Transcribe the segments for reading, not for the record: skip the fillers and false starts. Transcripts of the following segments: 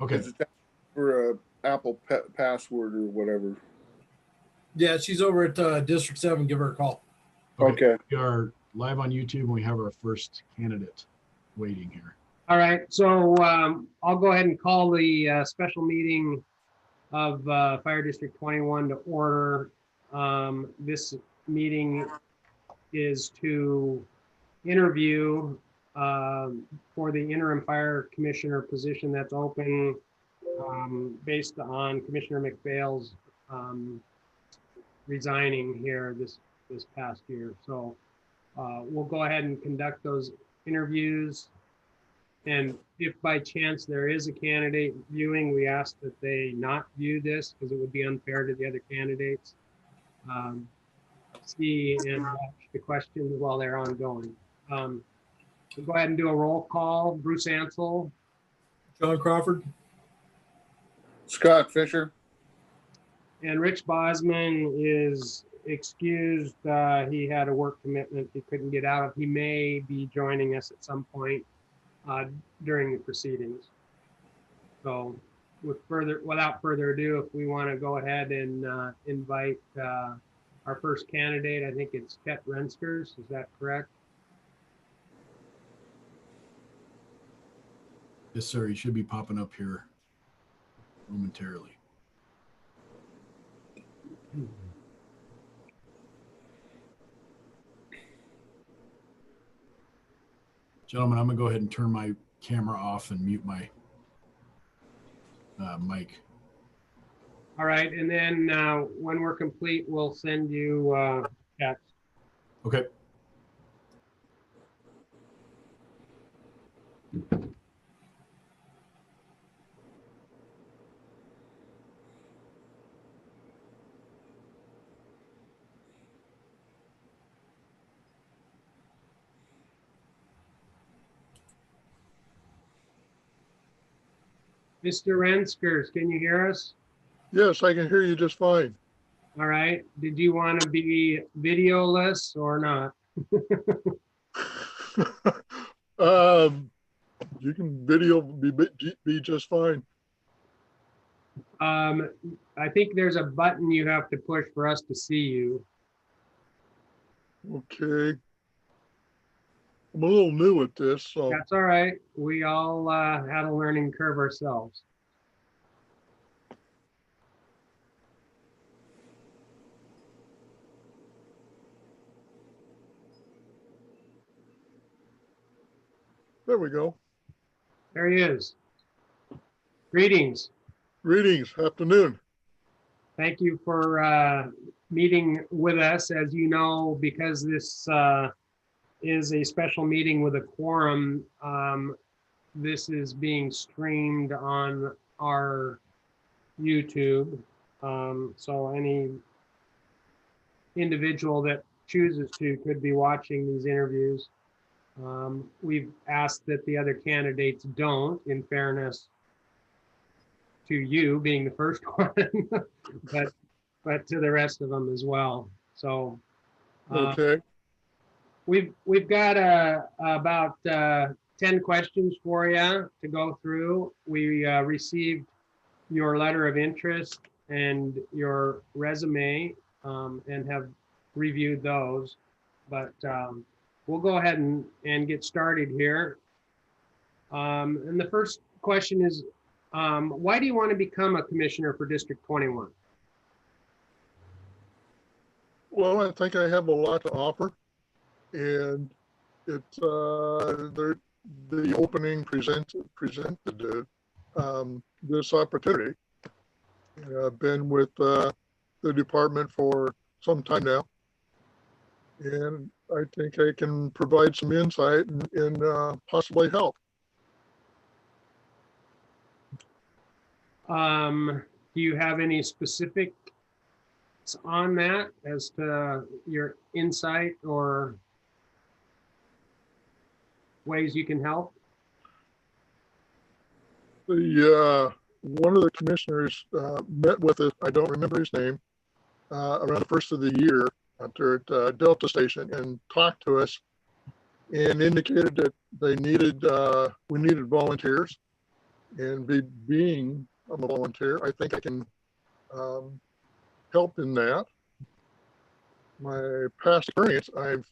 Okay. Is it for a Apple password or whatever? Yeah, she's over at District 7. Give her a call. Okay. We are live on YouTube and we have our first candidate waiting here. All right, so I'll go ahead and call the special meeting of Fire District 21 to order. This meeting is to interview for the interim fire commissioner position that's open based on Commissioner McPhail's resigning here this past year. So we'll go ahead and conduct those interviews. And if by chance there is a candidate viewing, we ask that they not view this because it would be unfair to the other candidates. See and watch the questions while they're ongoing. We'll go ahead and do a roll call. Bruce Ansel. John Crawford. Scott Fisher. And Rich Bosman is excused. He had a work commitment he couldn't get out of. He may be joining us at some point during the proceedings. So without further ado, if we want to go ahead and invite our first candidate, I think it's Chet Renskers. Is that correct? Yes, sir. He should be popping up here momentarily. Gentlemen, I'm going to go ahead and turn my camera off and mute my mic. All right, and then when we're complete, we'll send you text. Okay. Mr. Renskers, can you hear us? Yes, I can hear you just fine. All right. Did you want to be videoless or not? You can video be just fine. I think there's a button you have to push for us to see you. Okay. I'm a little new at this, so. That's all right. We all had a learning curve ourselves. There we go. There he is. Greetings. Greetings, afternoon. Thank you for meeting with us. As you know, because this is a special meeting with a quorum, this is being streamed on our YouTube. So any individual that chooses to could be watching these interviews. We've asked that the other candidates don't, in fairness to you being the first one, but to the rest of them as well. So Okay. we've got about 10 questions for you to go through. We received your letter of interest and your resume and have reviewed those, but we'll go ahead and get started here. And the first question is, why do you want to become a commissioner for District 21? Well, I think I have a lot to offer, and it's the opening presented this opportunity. I've been with the department for some time now, and I think I can provide some insight and possibly help. Do you have any specifics on that as to your insight or ways you can help? One of the commissioners met with us, I don't remember his name, around the first of the year after at Delta Station, and talked to us and indicated that they needed we needed volunteers, And being I'm a volunteer, I think I can help in that. My past experience, I've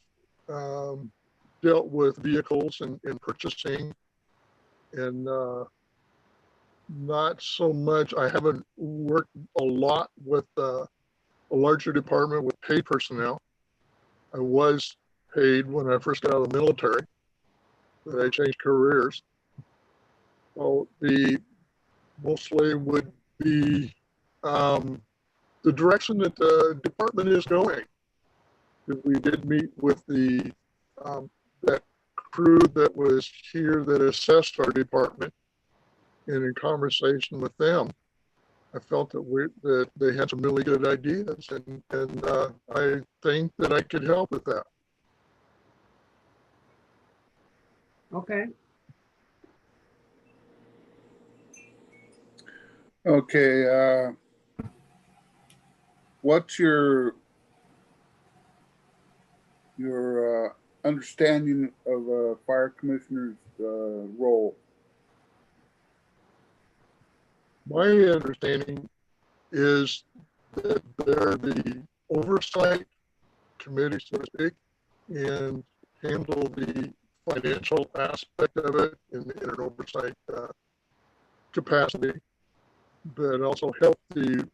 dealt with vehicles and purchasing, and not so much. I haven't worked a lot with a larger department with paid personnel. I was paid when I first got out of the military, but I changed careers. So the mostly would be the direction that the department is going. We did meet with the that crew that was here that assessed our department, and in conversation with them, I felt that they had some really good ideas, and I think that I could help with that. Okay. Okay, what's your understanding of a fire commissioner's role? My understanding is that they're the oversight committee, so to speak, and handle the financial aspect of it in an oversight capacity, but also help the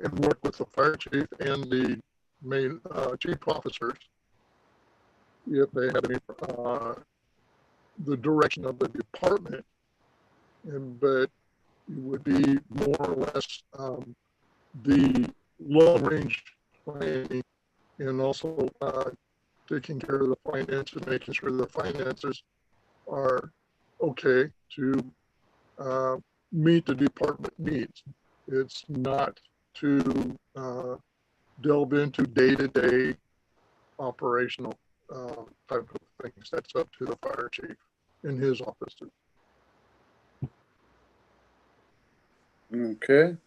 and work with the fire chief and the main chief officers if they have any the direction of the department, but it would be more or less the long range planning, and also taking care of the finances, making sure the finances are okay to meet the department needs. It's not to delve into day-to-day operational type of things. That's up to the fire chief and his officers. Okay.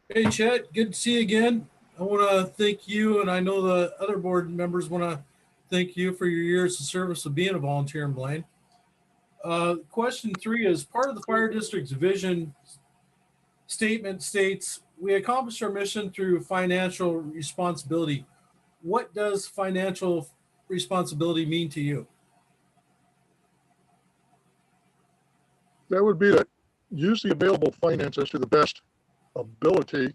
Hey, Chet, good to see you again. I want to thank you, and I know the other board members want to thank you for your years of service of being a volunteer in Blaine. Question 3 is part of the fire district's vision statement states, we accomplish our mission through financial responsibility. What does financial responsibility mean to you? That would be to use the available finances to the best ability,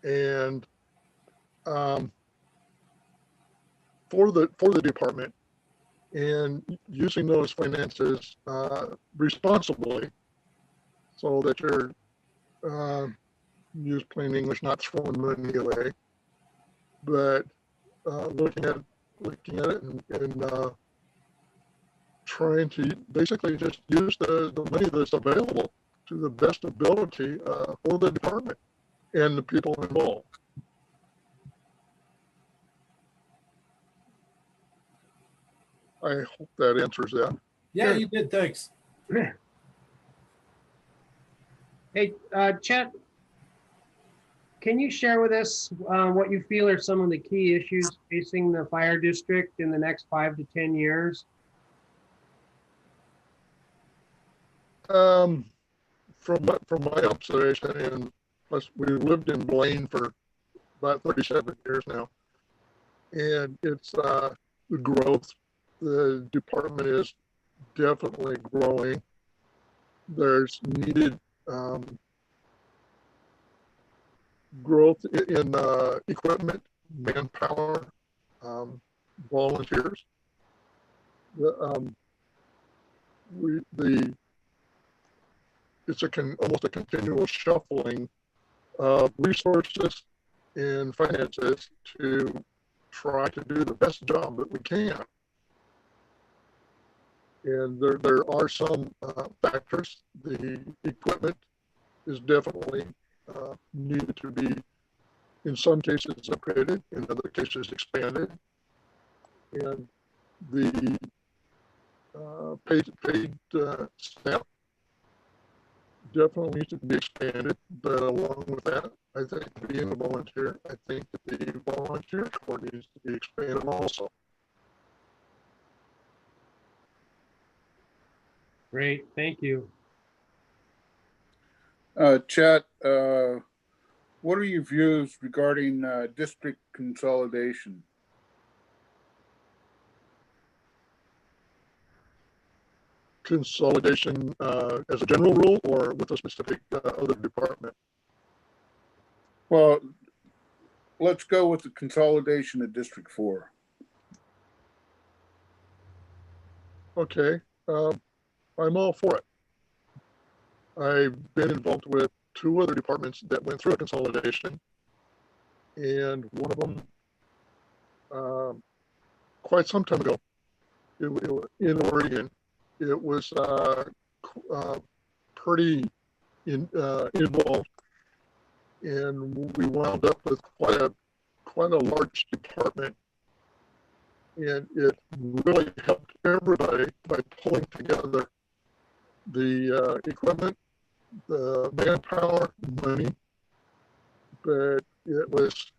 and for the department, and using those finances responsibly, so that you're use plain English, not throwing money away, but looking at it and trying to basically just use the money that's available to the best ability for the department and the people involved. I hope that answers that. Yeah, you did. Thanks. Hey, Chet, can you share with us what you feel are some of the key issues facing the fire district in the next 5 to 10 years? From my observation, and plus we've lived in Blaine for about 37 years now, and it's the growth. The department is definitely growing. There's needed growth in equipment, manpower, volunteers. It's almost a continual shuffling of resources and finances to try to do the best job that we can. And there are some factors. The equipment is definitely needed to be, in some cases, upgraded, in other cases, expanded. And the paid staff definitely needs to be expanded. But along with that, I think being a volunteer, I think that the volunteer corps needs to be expanded also. Great, thank you. Chet, what are your views regarding district consolidation? Consolidation as a general rule or with a specific other department? Well, let's go with the consolidation of District 4. Okay, I'm all for it. I've been involved with 2 other departments that went through a consolidation, and one of them, quite some time ago, in Oregon, it was pretty involved, and we wound up with quite a large department, and it really helped everybody by pulling together the equipment, the manpower, money, but it was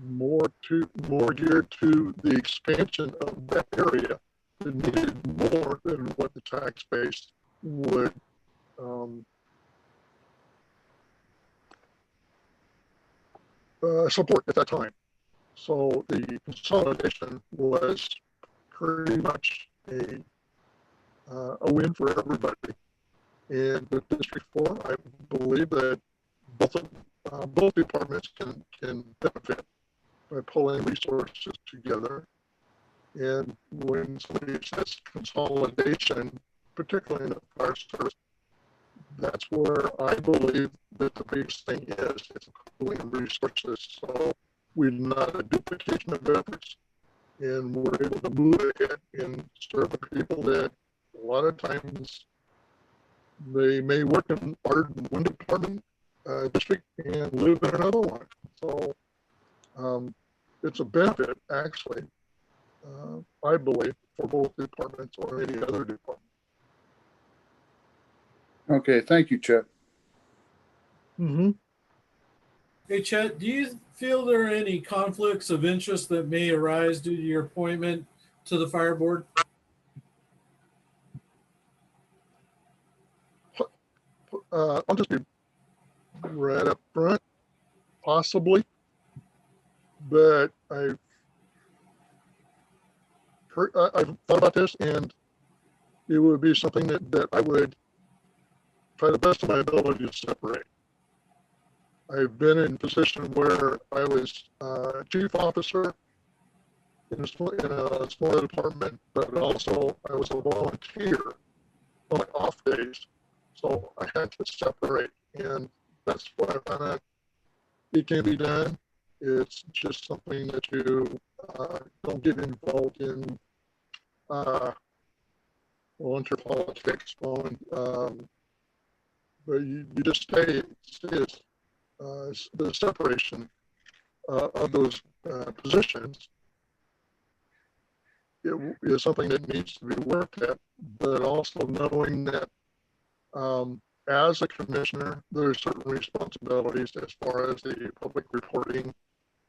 more geared to the expansion of that area that needed more than what the tax base would support at that time. So the consolidation was pretty much a win for everybody. And with District 4, I believe that both departments can benefit by pulling resources together. And when somebody says consolidation, particularly in the fire service, that's where I believe that the biggest thing is. It's pooling resources. So we're not a duplication of efforts, and we're able to move ahead and serve the people that a lot of times they may work in one department district and live in another one. So it's a benefit, actually, I believe, for both departments or any other department. Okay, thank you, Chet. Mm-hmm. Hey, Chet, do you feel there are any conflicts of interest that may arise due to your appointment to the fire board? I'll just be right up front, possibly, but I've thought about this, and it would be something that I would try the best of my ability to separate. I've been in a position where I was chief officer in a small department, but also I was a volunteer on my off days. So I had to separate, and that's what I found out. It can be done. It's just something that you don't get involved in volunteer politics on, but you just stay as the separation of those positions. It is something that needs to be worked at, but also knowing that as a commissioner, there are certain responsibilities as far as the public reporting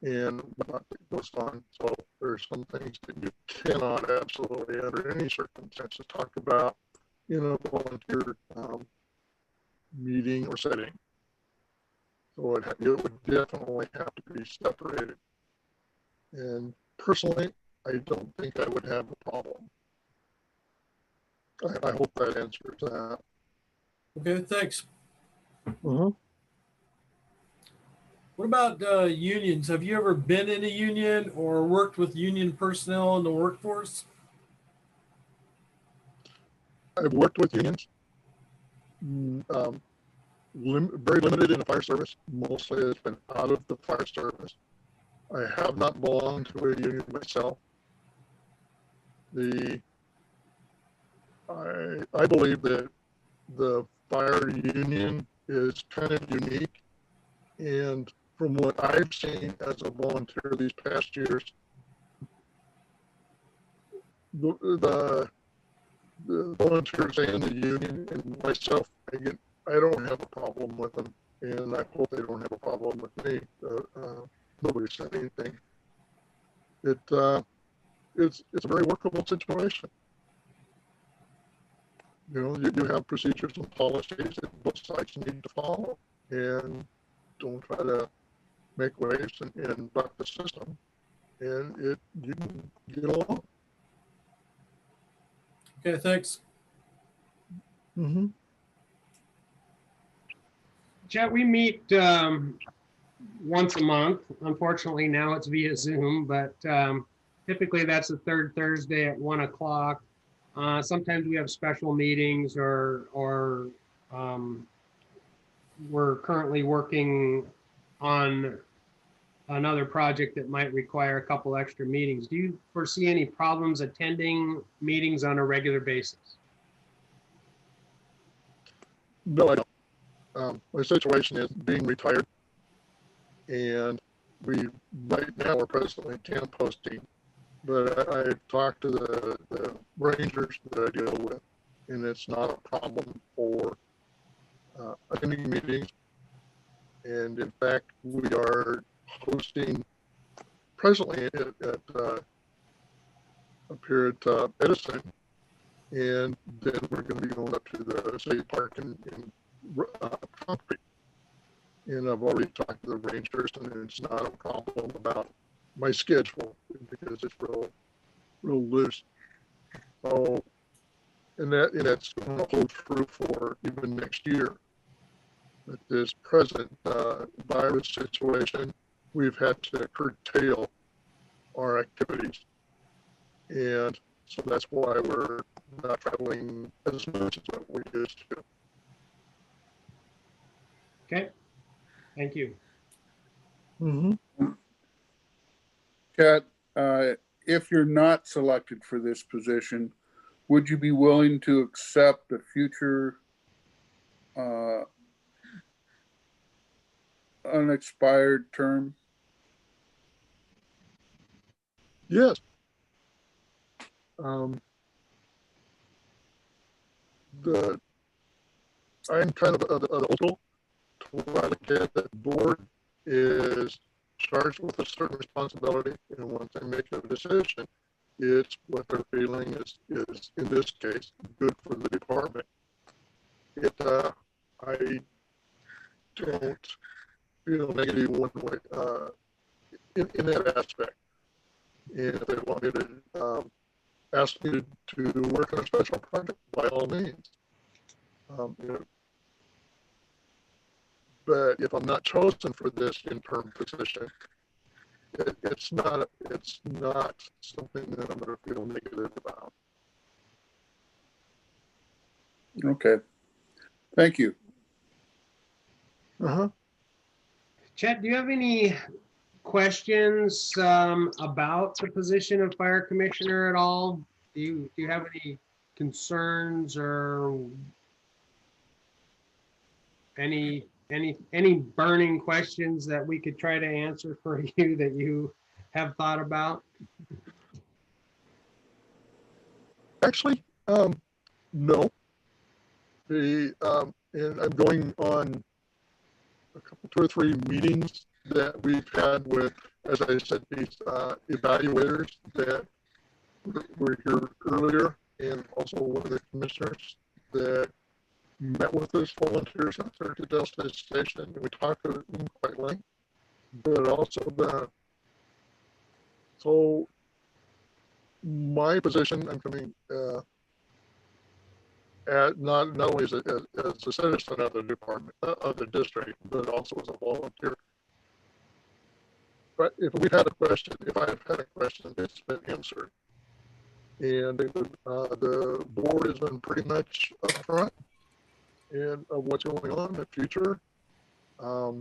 and whatnot that goes on. So there's some things that you cannot absolutely, under any circumstances, talk about in a volunteer meeting or setting. So it would definitely have to be separated. And personally, I don't think I would have a problem. I hope that answers that. Okay, thanks. Uh-huh. What about unions? Have you ever been in a union or worked with union personnel in the workforce? I've worked with unions, very limited in the fire service. Mostly it's been out of the fire service. I have not belonged to a union myself. I believe that the fire union is kind of unique, and from what I've seen as a volunteer these past years, the volunteers and the union and myself, again, I don't have a problem with them, and I hope they don't have a problem with me. Nobody said anything. It's a very workable situation. you have procedures and policies that both sides need to follow, and don't try to make waves and buck the system, and you can get along. Okay, thanks. Mm-hmm. Chet, we meet once a month. Unfortunately, now it's via Zoom, but typically that's the third Thursday at 1 o'clock. Sometimes we have special meetings or we're currently working on another project that might require a couple extra meetings. Do you foresee any problems attending meetings on a regular basis? No, I don't. My situation is being retired, and we right now we're presently camp posting, but I talked to the rangers that I deal with, and it's not a problem for attending meetings. And in fact, we are hosting presently at up here at Edison, and then we're going to be going up to the state park in Concrete. And I've already talked to the rangers, and it's not a problem about my schedule because it's real loose. So, and that's going to hold true for even next year. At this present virus situation, we've had to curtail our activities, and so that's why we're not traveling as much as what we used to. Okay, thank you. Mm-hmm. Chet, if you're not selected for this position, would you be willing to accept a future unexpired term? Yes. I'm kind of the old school. I look at the board is charged with a certain responsibility, and once they make a decision, it's what they're feeling is in this case good for the department. I don't feel negative one way in that aspect. And if they want me to ask me to work on a special project, by all means. But if I'm not chosen for this interim position, it's not something that I'm going to feel negative about. Okay, thank you. Uh-huh. Chet, do you have any questions about the position of fire commissioner at all? Do you have any concerns or any burning questions that we could try to answer for you that you have thought about? Actually, no. And I'm going on a couple, 2 or 3 meetings that we've had with, as I said, these evaluators that were here earlier, and also one of the commissioners that met with us, volunteers out there to Delta Station. And we talked to them quite length, but also so my position, I'm coming at not only as a citizen of the department, of the district, but also as a volunteer. But if I've had a question, it's been answered. And the board has been pretty much upfront and of what's going on in the future. I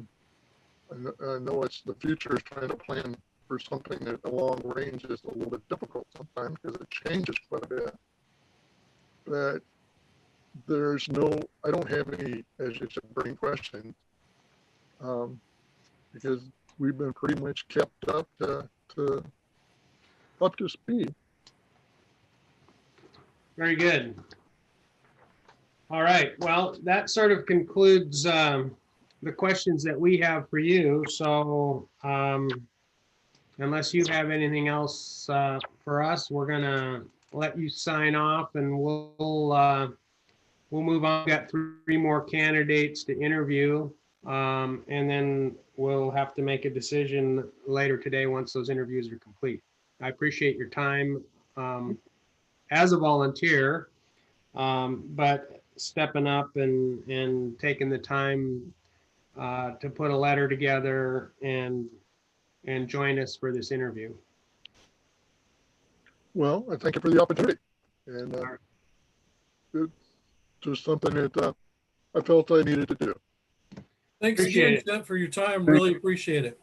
know the future is trying to plan for something that the long range is a little bit difficult sometimes because it changes quite a bit. But I don't have any, as you said, burning questions, because we've been pretty much kept up to speed. Very good. All right. Well, that sort of concludes the questions that we have for you. So unless you have anything else for us, we're going to let you sign off, and we'll we'll move on. We've got three more candidates to interview. And then we'll have to make a decision later today once those interviews are complete. I appreciate your time as a volunteer, but stepping up and taking the time to put a letter together and join us for this interview. Well, I thank you for the opportunity. And it's just something that I felt I needed to do. Thanks Appreciate again, it. Chet, for your time. Really appreciate it.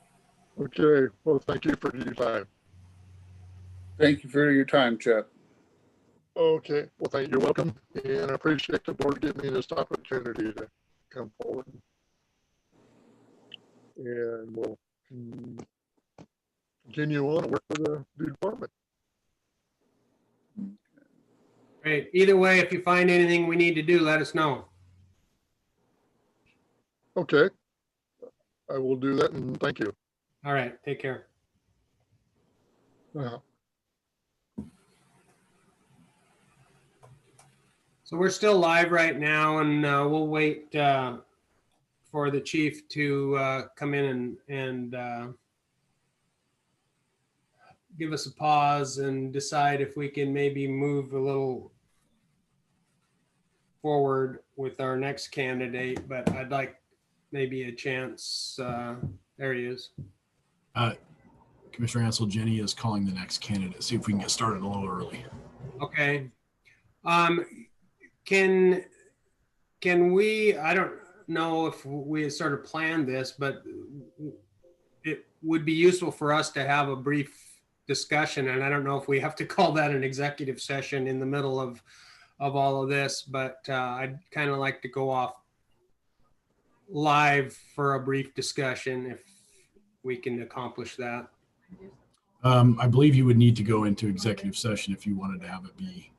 Okay. Well, thank you for your time. Thank you for your time, Chet. Okay. Well, thank you. You're welcome. And I appreciate the board giving me this opportunity to come forward. And we'll continue on and work with the department. Great. Either way, if you find anything we need to do, let us know. Okay. I will do that, and thank you. All right. Take care. So we're still live right now, and we'll wait for the chief to come in and give us a pause and decide if we can maybe move a little forward with our next candidate. But I'd like maybe a chance. There he is. Commissioner Ansel, Jenny is calling the next candidate. See if we can get started a little early. Okay. Can we, I don't know if we sort of planned this, but it would be useful for us to have a brief discussion. And I don't know if we have to call that an executive session in the middle of all of this, but I'd kind of like to go off live for a brief discussion if we can accomplish that. I believe you would need to go into executive session if you wanted to have it be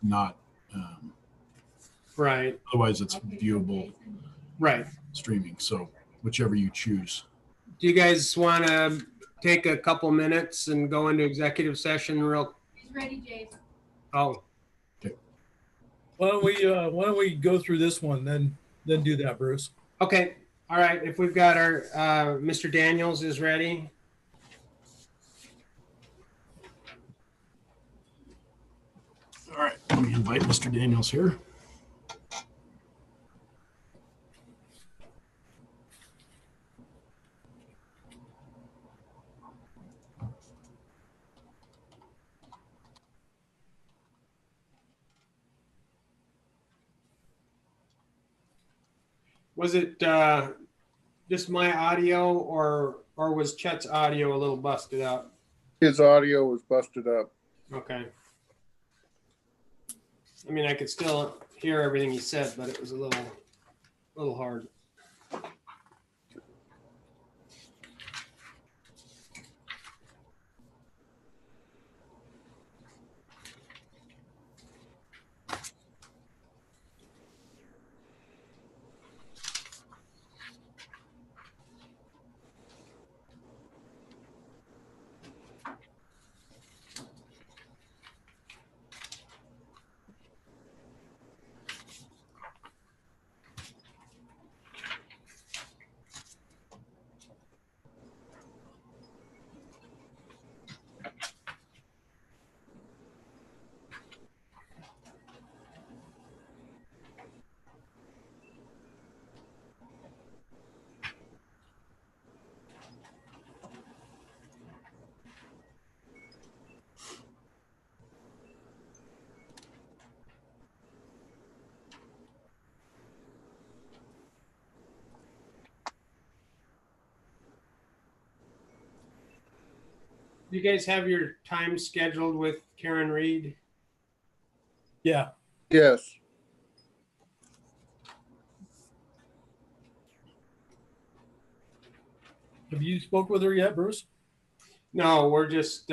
not. Right. Otherwise, it's viewable Right. streaming. So whichever you choose. Do you guys want to take a couple minutes and go into executive session real? He's ready, Jason. Oh, Why don't we go through this one, then do that, Bruce? okay. All right. If we've got our Mr. Daniels is ready. All right. Let me invite Mr. Daniels here. Was it just my audio or was Chet's audio a little busted up? His audio was busted up. Okay. I mean, I could still hear everything he said, but it was a little hard. Do you guys have your time scheduled with Karen Reed? Yeah. Yes. Have you spoke with her yet, Bruce? No, we're just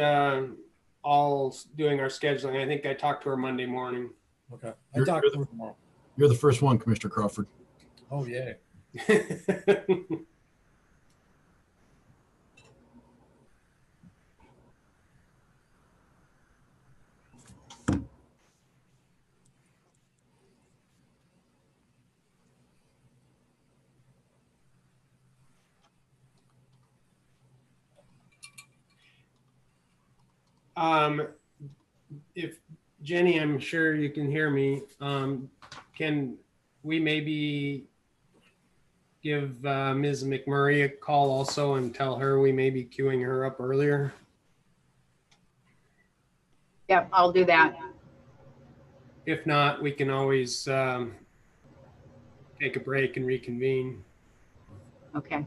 all doing our scheduling. I think I talked to her Monday morning. Okay. You're- I'll talk you're to her tomorrow. You're the first one, Commissioner Crawford. Oh, yeah. If Jenny, I'm sure you can hear me. Can we maybe give Ms. McMurray a call also and tell her we may be queuing her up earlier? Yep, I'll do that. If not, we can always take a break and reconvene. Okay.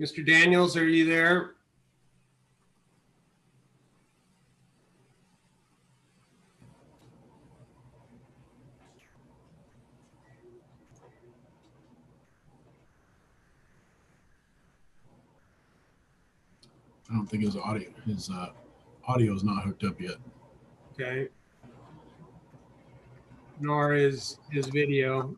Mr. Daniels, are you there? I don't think his audio is not hooked up yet. Okay. Nor is his video.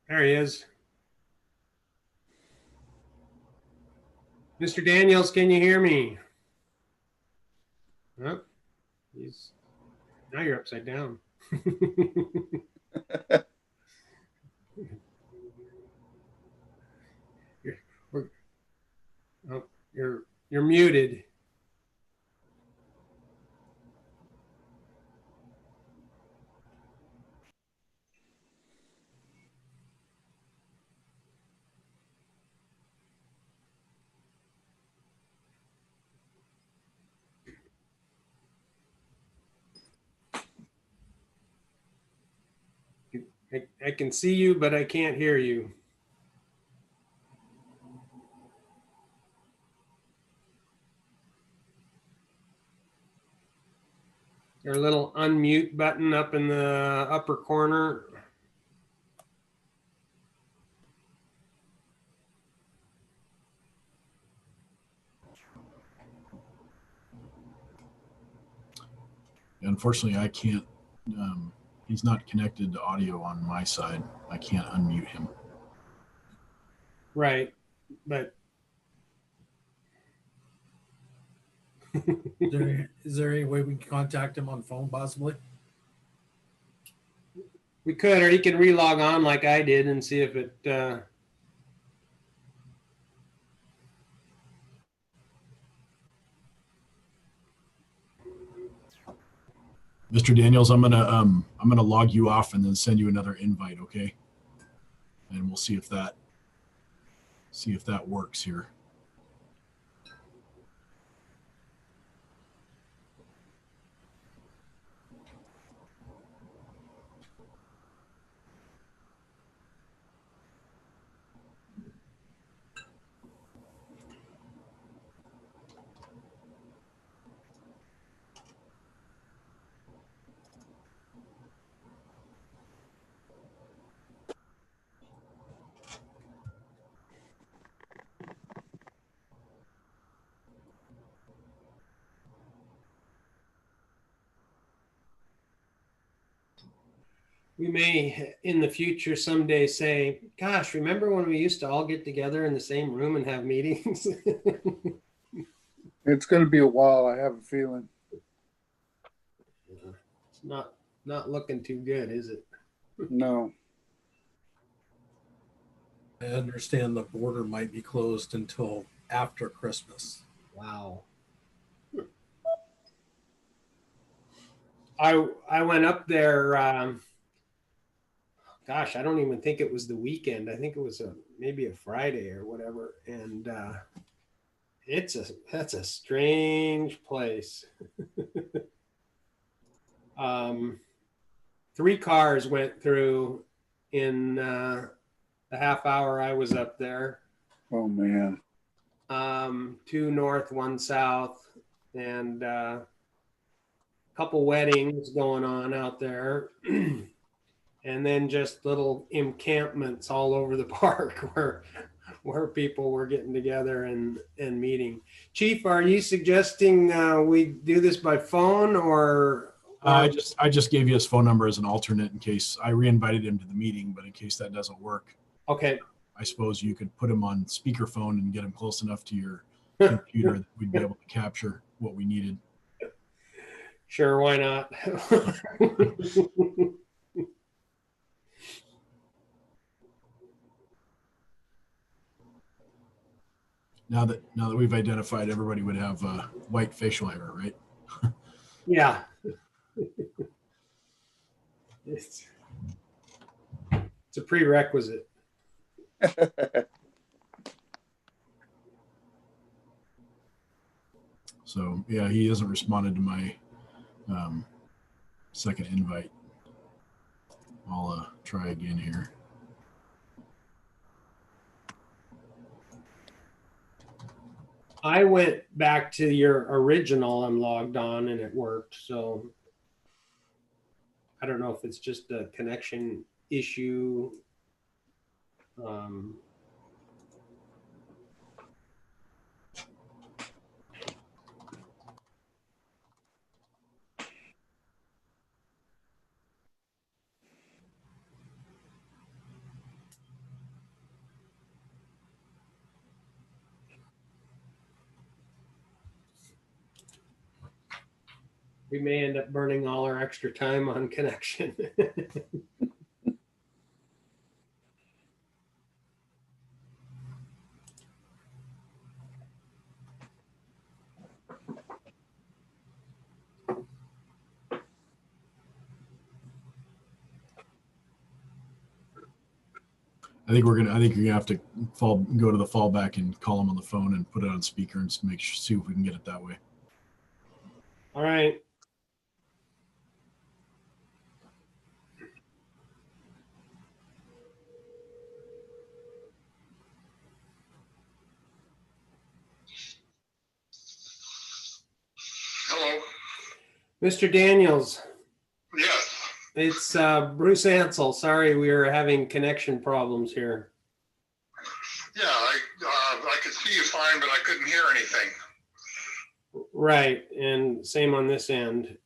There he is. Mr. Daniels, can you hear me? Oh, now you're upside down. You're muted. I can see you, but I can't hear you. There's a little unmute button up in the upper corner. Unfortunately, I can't. He's not connected to audio on my side. I can't unmute him. Right, but Is there any way we can contact him on phone possibly? we could, or he could re-log on like I did and see if it. Mr. Daniels, I'm gonna log you off and then send you another invite, okay? And we'll see if that works here. We may in the future someday say, gosh, remember when we used to all get together in the same room and have meetings? It's going to be a while, I have a feeling. It's not looking too good, is it? No. I understand the border might be closed until after Christmas. Wow. I went up there. Gosh, I don't even think it was the weekend. I think it was maybe a Friday or whatever. And that's a strange place. 3 cars went through in the half hour I was up there. Oh, man. 2 north, 1 south, and couple weddings going on out there. And then just little encampments all over the park where people were getting together and meeting. Chief, are you suggesting we do this by phone or? I just gave you his phone number as an alternate in case I re-invited him to the meeting, but in case that doesn't work, Okay. I suppose you could put him on speakerphone and get him close enough to your computer that we'd be able to capture what we needed. Sure, why not? Now that we've identified, everybody would have white facial hair, right? Yeah. It's a prerequisite. So yeah, he hasn't responded to my second invite. I'll try again here. I went back to your original and logged on and it worked. So I don't know if it's just a connection issue. We may end up burning all our extra time on connection. I think you're gonna have to go to the fallback and call him on the phone and put it on speaker and see if we can get it that way. All right. Hello. Mr. Daniels, Yes. it's Bruce Ansel. Sorry, we are having connection problems here. Yeah, I could see you fine, but I couldn't hear anything. Right, and same on this end.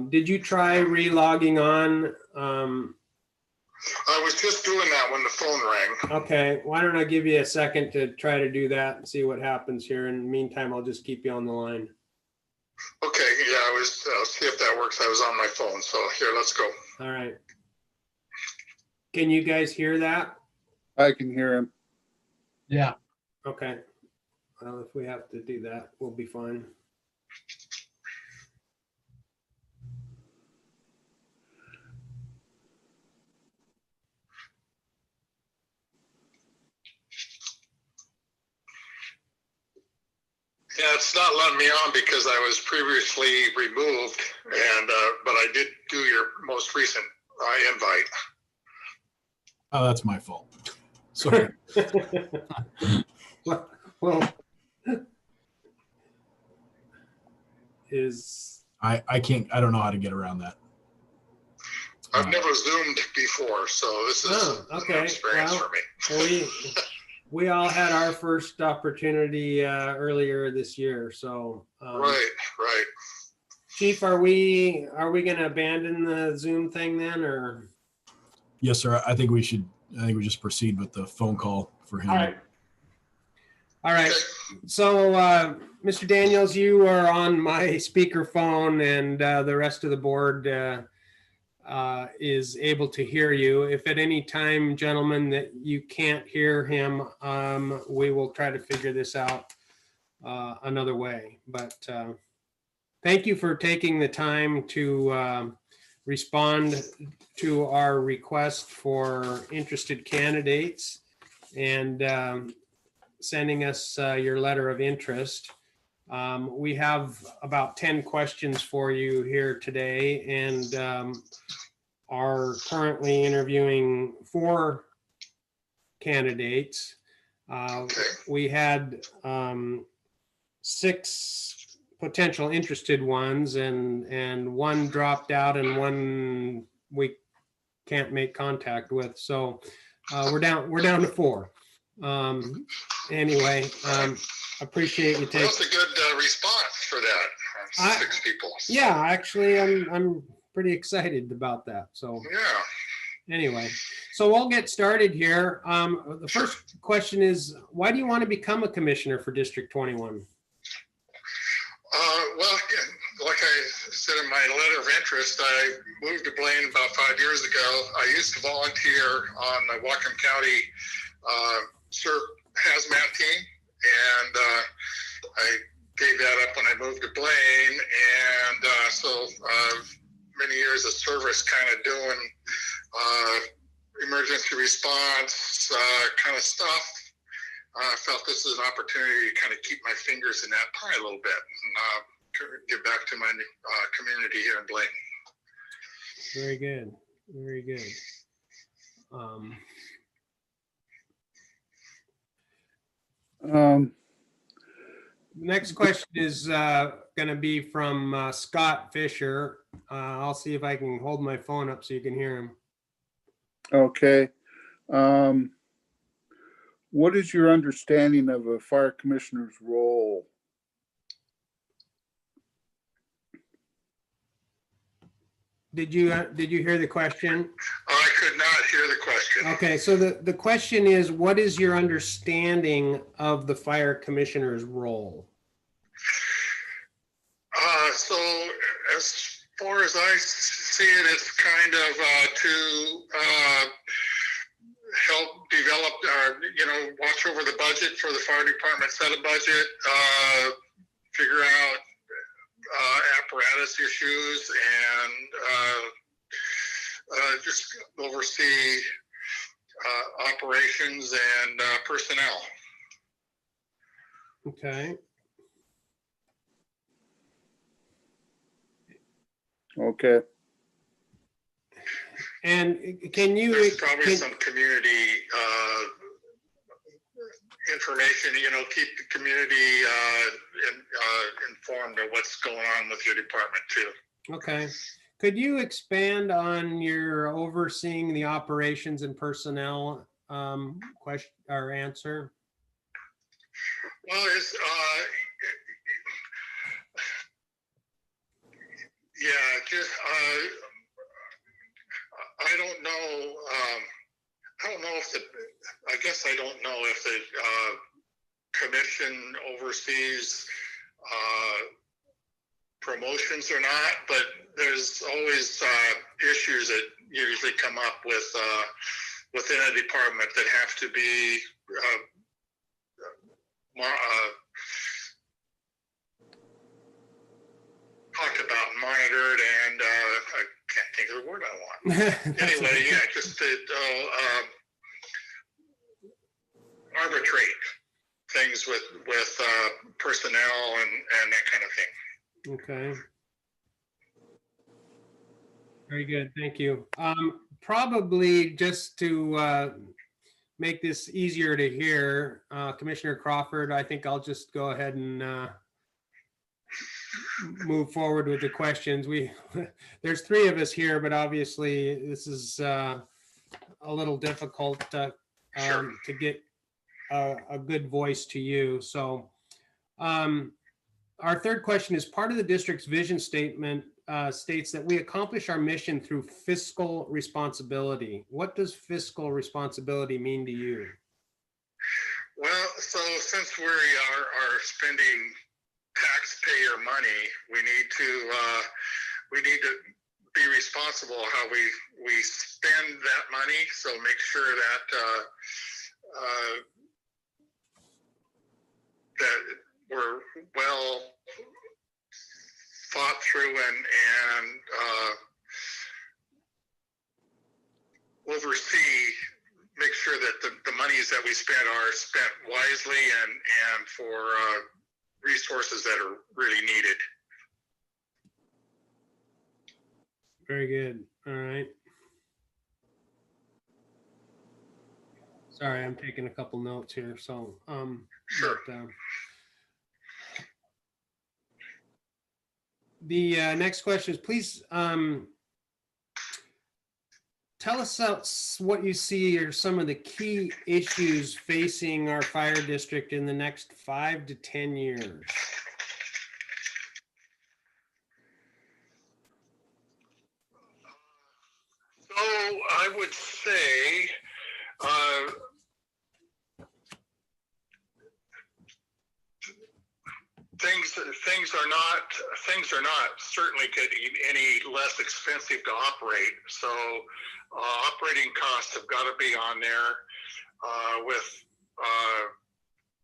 Did you try re-logging on? I was just doing that when the phone rang. Okay, why don't I give you a second to try to do that and see what happens here. In the meantime, I'll just keep you on the line. Okay, yeah, I'll see if that works. I was on my phone, so here, let's go. All right. Can you guys hear that? I can hear him. Yeah. Okay. Well, if we have to do that, we'll be fine. Yeah, it's not letting me on because I was previously removed, and but I did do your most recent invite. Oh, that's my fault. Sorry. Well, I can't. I don't know how to get around that. I've never Zoomed before, so this is okay. an experience for me. We all had our first opportunity earlier this year. So Right. Chief, are we going to abandon the Zoom thing then, or? Yes, sir. I think we just proceed with the phone call for him. All right. Okay. So, Mr. Daniels, you are on my speakerphone, and the rest of the board is able to hear you. If at any time, gentlemen, that you can't hear him, we will try to figure this out another way. But thank you for taking the time to respond to our request for interested candidates and sending us your letter of interest. We have about 10 questions for you here today and are currently interviewing 4 candidates. We had 6 potential interested ones and 1 dropped out and 1 we can't make contact with. So we're down to 4. Anyway, appreciate you taking. That's a good response for that. 6 people. Yeah, actually, I'm pretty excited about that. So yeah. Anyway, so we'll get started here. The first question is, why do you want to become a commissioner for District 21? Well, like I said in my letter of interest, I moved to Blaine about 5 years ago. I used to volunteer on the Whatcom County CERT hazmat team, and I gave that up when I moved to Blaine, and so many years of service kind of doing emergency response kind of stuff. I felt this is an opportunity to kind of keep my fingers in that pie a little bit and give back to my community here in Blaine. Very good. Very good. Next question is going to be from Scott Fisher. I'll see if I can hold my phone up so you can hear him. Okay. What is your understanding of a fire commissioner's role? Did you hear the question? I could not hear the question. Okay, so the question is, what is your understanding of the fire commissioner's role? So as far as I see it, it's kind of to help develop, watch over the budget for the fire department, set a budget, figure out apparatus issues, and just oversee operations and personnel. Okay. Okay. And can you? There's probably some community information, keep the community informed of what's going on with your department too. Okay. Could you expand on your overseeing the operations and personnel question or answer? Well, it's I don't know. I don't know if the commission oversees promotions or not, but there's always issues that usually come up with within a department that have to be talked about, monitored, and I can't think of the word I want. Anyway, yeah, just to arbitrate things with personnel and that kind of thing. Okay. Very good. Thank you. Probably just to make this easier to hear, Commissioner Crawford, I think I'll just go ahead and move forward with the questions. There's 3 of us here, but obviously this is a little difficult to get a good voice to you. So our third question is, part of the district's vision statement states that we accomplish our mission through fiscal responsibility. What does fiscal responsibility mean to you? Well, so since we are spending taxpayer money, we need to be responsible how we spend that money. So make sure that that we're well thought through and oversee, make sure that the monies that we spend are spent wisely and for resources that are really needed. Very good. All right. Sorry, I'm taking a couple notes here. So, Sure. but, the next question is, please tell us what you see are some of the key issues facing our fire district in the next 5 to 10 years. So I would say things are not certainly getting any less expensive to operate. So operating costs have got to be on there with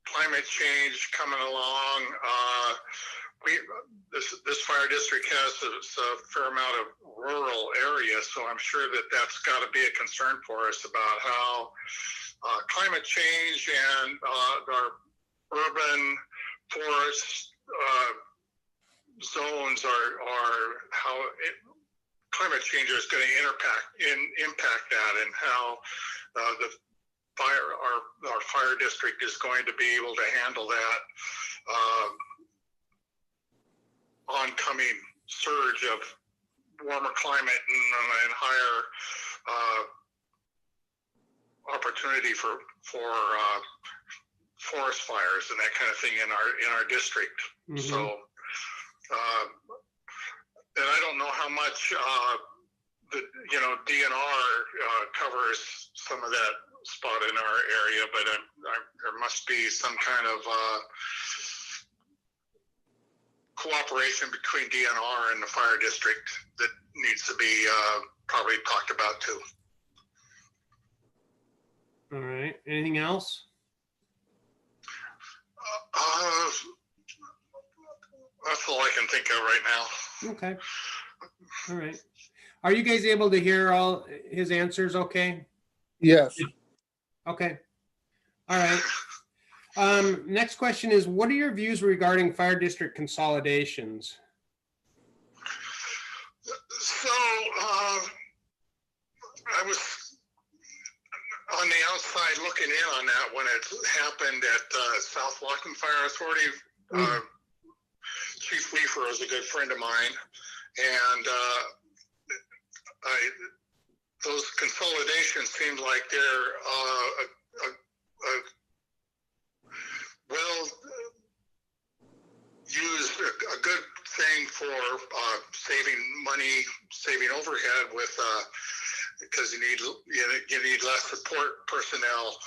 climate change coming along. This fire district has a fair amount of rural area, so I'm sure that that's got to be a concern for us about how climate change and our urban forest zones are how climate change is going to impact that, and how our fire district is going to be able to handle that oncoming surge of warmer climate and higher opportunity for forest fires and that kind of thing in our district. Mm-hmm. So, and I don't know how much the DNR covers some of that spot in our area, but there must be some kind of cooperation between DNR and the fire district that needs to be probably talked about too. All right. Anything else? That's all I can think of right now. Okay. All right. Are you guys able to hear all his answers okay? Yes. Okay. All right. Next question is, what are your views regarding fire district consolidations? So I was on the outside looking in on that when it happened at South Walking Fire Authority. Chief Weaver was a good friend of mine, and those consolidations seemed like they're well used, a good thing for saving money, saving overhead with because you need less support personnel,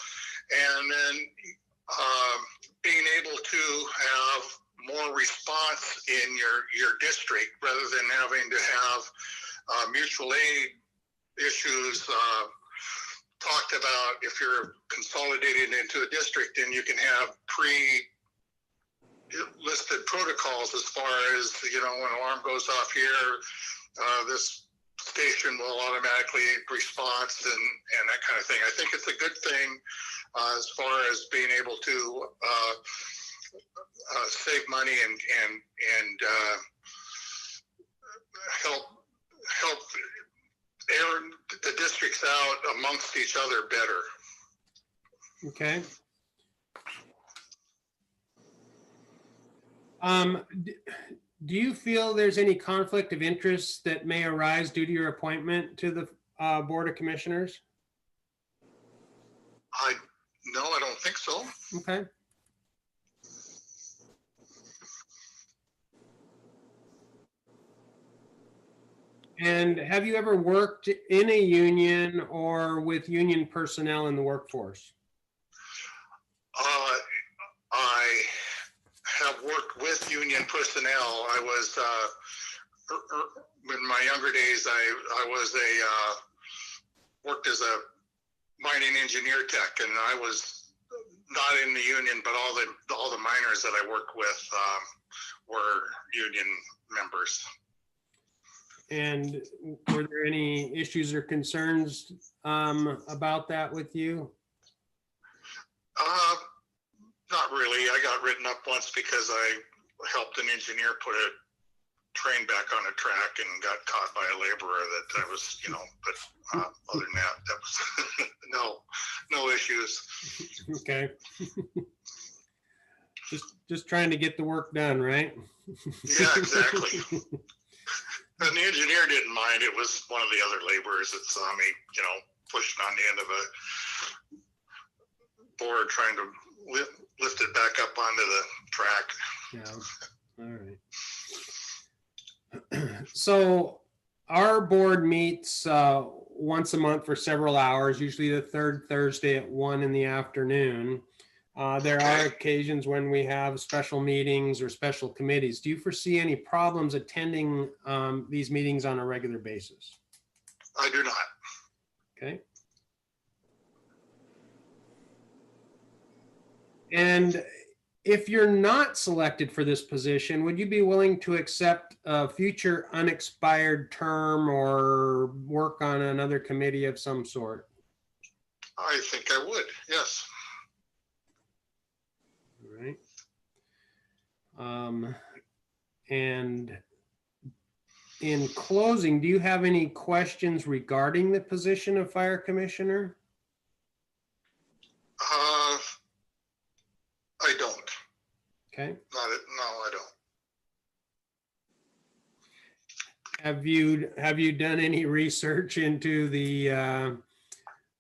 and then being able to have more response in your district rather than having to have mutual aid issues talked about. If you're consolidated into a district, and you can have pre-listed protocols as far as, when an alarm goes off here, this station will automatically response and that kind of thing. I think it's a good thing as far as being able to save money and help air the districts out amongst each other better. Okay. Do you feel there's any conflict of interest that may arise due to your appointment to the Board of Commissioners? No, I don't think so. Okay. And have you ever worked in a union or with union personnel in the workforce? I have worked with union personnel. I was in my younger days, I was worked as a mining engineer tech, and I was not in the union, but all the miners that I worked with were union members. And were there any issues or concerns about that with you? Not really. I got written up once because I helped an engineer put a train back on a track and got caught by a laborer that I was, but other than that was no issues. Okay. just trying to get the work done, right? Yeah, exactly. And the engineer didn't mind. It was one of the other laborers that saw me, pushing on the end of a board trying to lift it back up onto the track. Yeah. All right. So our board meets once a month for several hours, usually the third Thursday at 1 in the afternoon. There are occasions when we have special meetings or special committees. Do you foresee any problems attending these meetings on a regular basis? I do not. Okay. And if you're not selected for this position, would you be willing to accept a future unexpired term or work on another committee of some sort? I think I would, yes. All right. And in closing, do you have any questions regarding the position of fire commissioner? I don't. Okay. No, I don't. Have you done any research into the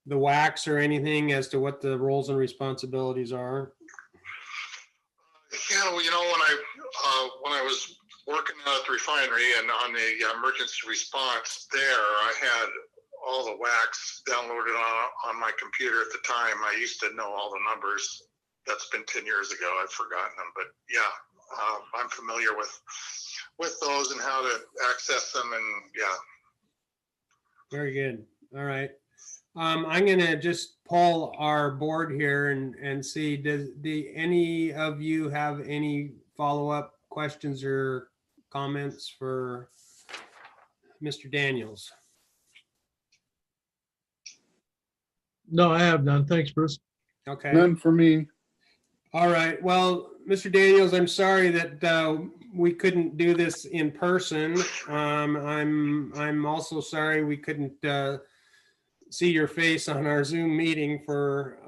WACs or anything as to what the roles and responsibilities are? Yeah, when I was working at the refinery and on the emergency response there, I had all the WACs downloaded on my computer at the time. I used to know all the numbers. That's been 10 years ago. I've forgotten them, but yeah, I'm familiar with those and how to access them, and yeah. Very good. All right. I'm going to just poll our board here and see, do any of you have any follow-up questions or comments for Mr. Daniels? No, I have none. Thanks, Bruce. Okay. None for me. All right. Well, Mr. Daniels, I'm sorry that we couldn't do this in person. I'm also sorry we couldn't see your face on our Zoom meeting for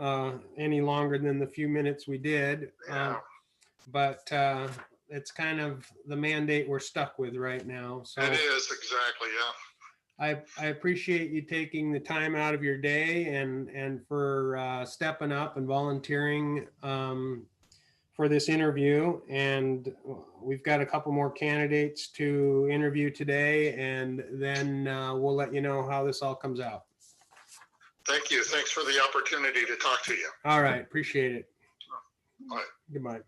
any longer than the few minutes we did. Yeah. But it's kind of the mandate we're stuck with right now. So It is, exactly, yeah. I appreciate you taking the time out of your day and for stepping up and volunteering for this interview. And we've got a couple more candidates to interview today, and then we'll let you know how this all comes out. Thank you. Thanks for the opportunity to talk to you. All right. Appreciate it. Bye. Goodbye.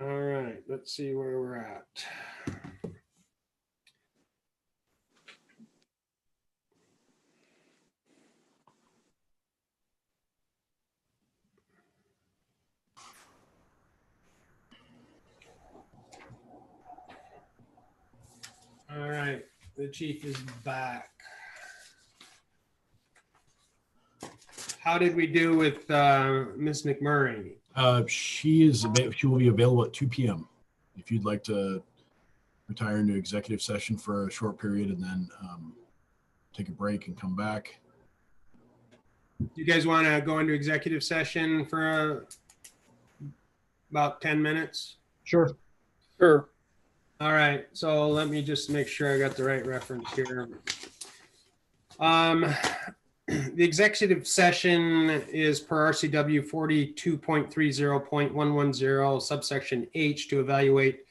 All right, let's see where we're at. All right, the chief is back. How did we do with Ms. McMurray? She will be available at 2 p.m. if you'd like to retire into executive session for a short period and then take a break and come back. Do you guys want to go into executive session for about 10 minutes? Sure. Sure. All right, so let me just make sure I got the right reference here. The executive session is per RCW 42.30.110 subsection H to evaluate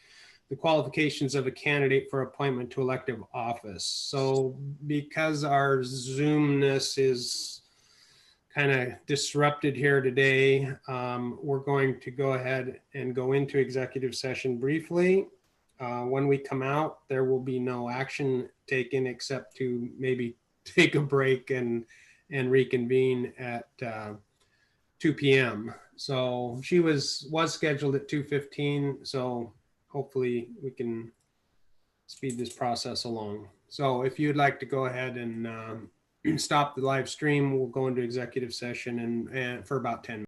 the qualifications of a candidate for appointment to elective office. So because our Zoomness is kind of disrupted here today. We're going to go ahead and go into executive session briefly. When we come out, there will be no action taken except to maybe take a break and reconvene at 2 p.m. So she was scheduled at 2:15. So hopefully we can speed this process along. So if you'd like to go ahead and stop the live stream, we'll go into executive session and for about 10 minutes.